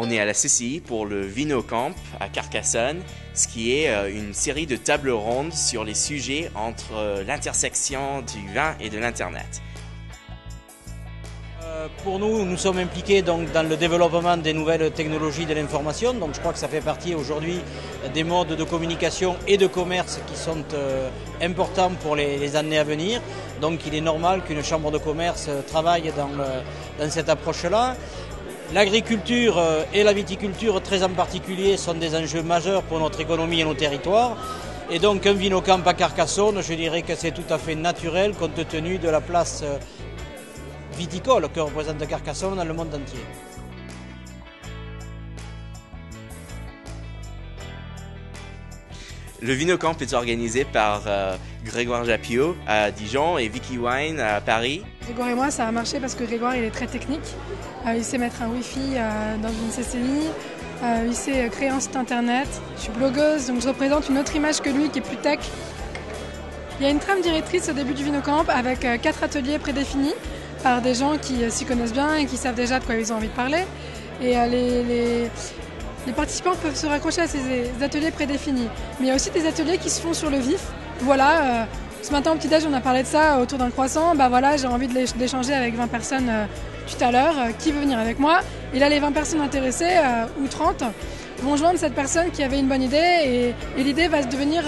On est à la CCI pour le VinoCamp à Carcassonne, ce qui est une série de tables rondes sur les sujets entre l'intersection du vin et de l'Internet. Pour nous, nous sommes impliqués donc, dans le développement des nouvelles technologies de l'information. Donc, je crois que ça fait partie aujourd'hui des modes de communication et de commerce qui sont importants pour les années à venir. Donc, il est normal qu'une chambre de commerce travaille dans cette approche-là. L'agriculture et la viticulture, très en particulier, sont des enjeux majeurs pour notre économie et nos territoires. Et donc, un VinoCamp à Carcassonne, je dirais que c'est tout à fait naturel compte tenu de la place viticole que représente Carcassonne dans le monde entier. Le VinoCamp est organisé par Grégoire Jappiot à Dijon et Vicky Wine à Paris. Grégoire et moi, ça a marché parce que Grégoire, il est très technique. Il sait mettre un Wi-Fi dans une CCI. Il sait créer un site internet. Je suis blogueuse, donc je représente une autre image que lui qui est plus tech. Il y a une trame directrice au début du VinoCamp avec 4 ateliers prédéfinis par des gens qui s'y connaissent bien et qui savent déjà de quoi ils ont envie de parler. Et les participants peuvent se raccrocher à ces ateliers prédéfinis. Mais il y a aussi des ateliers qui se font sur le vif. Voilà, ce matin au petit-déj, on a parlé de ça autour d'un croissant. Bah voilà, j'ai envie d'échanger avec 20 personnes tout à l'heure. Qui veut venir avec moi? Et là, les 20 personnes intéressées, ou 30, vont joindre cette personne qui avait une bonne idée. Et l'idée va se devenir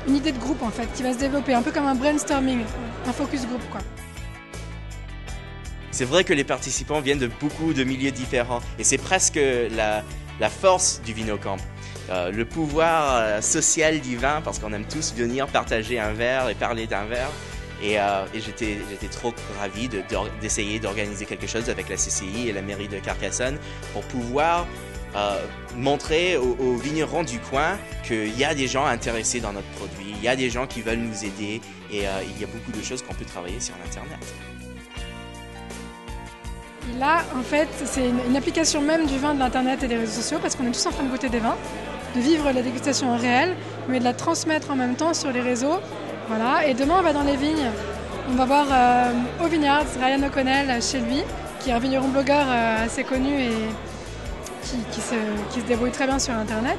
une idée de groupe, en fait, qui va se développer, un peu comme un brainstorming, un focus group, quoi. C'est vrai que les participants viennent de beaucoup de milieux différents et c'est presque la force du VinoCamp. Le pouvoir social du vin, parce qu'on aime tous venir partager un verre et parler d'un verre. Et j'étais trop ravi d'essayer d'organiser quelque chose avec la CCI et la mairie de Carcassonne pour pouvoir montrer aux vignerons du coin qu'il y a des gens intéressés dans notre produit, il y a des gens qui veulent nous aider et il y a beaucoup de choses qu'on peut travailler sur Internet. Là, en fait, c'est une application même du vin, de l'Internet et des réseaux sociaux parce qu'on est tous en train de goûter des vins, de vivre la dégustation en réel, mais de la transmettre en même temps sur les réseaux. Voilà. Et demain, on va dans les vignes. On va voir au Vineyards, Ryan O'Connell chez lui, qui est un vigneron blogueur assez connu et qui se débrouille très bien sur Internet.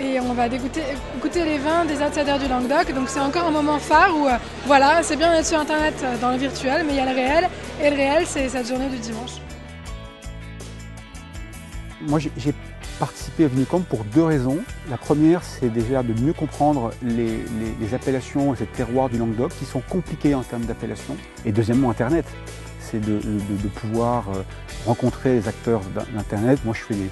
Et on va goûter les vins des outsiders du Languedoc. Donc c'est encore un moment phare où, voilà, c'est bien d'être sur Internet dans le virtuel, mais il y a le réel. Et le réel, c'est cette journée du dimanche. Moi, j'ai participé au VinoCamp pour 2 raisons. La première, c'est déjà de mieux comprendre les appellations et ces terroirs du Languedoc qui sont compliqués en termes d'appellation. Et deuxièmement, Internet. C'est de pouvoir rencontrer les acteurs d'Internet. Moi, je fais des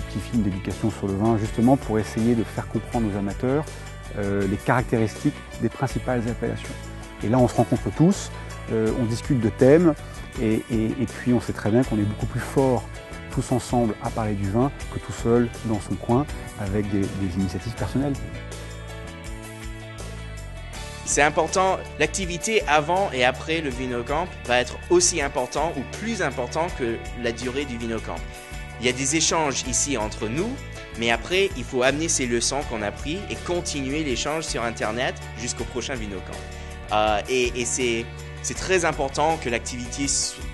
petits films d'éducation sur le vin, justement pour essayer de faire comprendre aux amateurs les caractéristiques des principales appellations. Et là, on se rencontre tous, on discute de thèmes, et puis on sait très bien qu'on est beaucoup plus fort tous ensemble à parler du vin que tout seul dans son coin avec des initiatives personnelles. C'est important, l'activité avant et après le VinoCamp va être aussi important ou plus important que la durée du VinoCamp. Il y a des échanges ici entre nous, mais après, il faut amener ces leçons qu'on a prises et continuer l'échange sur Internet jusqu'au prochain VinoCamp. Et c'est très important que l'activité,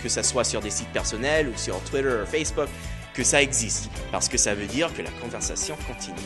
que ça soit sur des sites personnels ou sur Twitter ou Facebook, que ça existe, parce que ça veut dire que la conversation continue.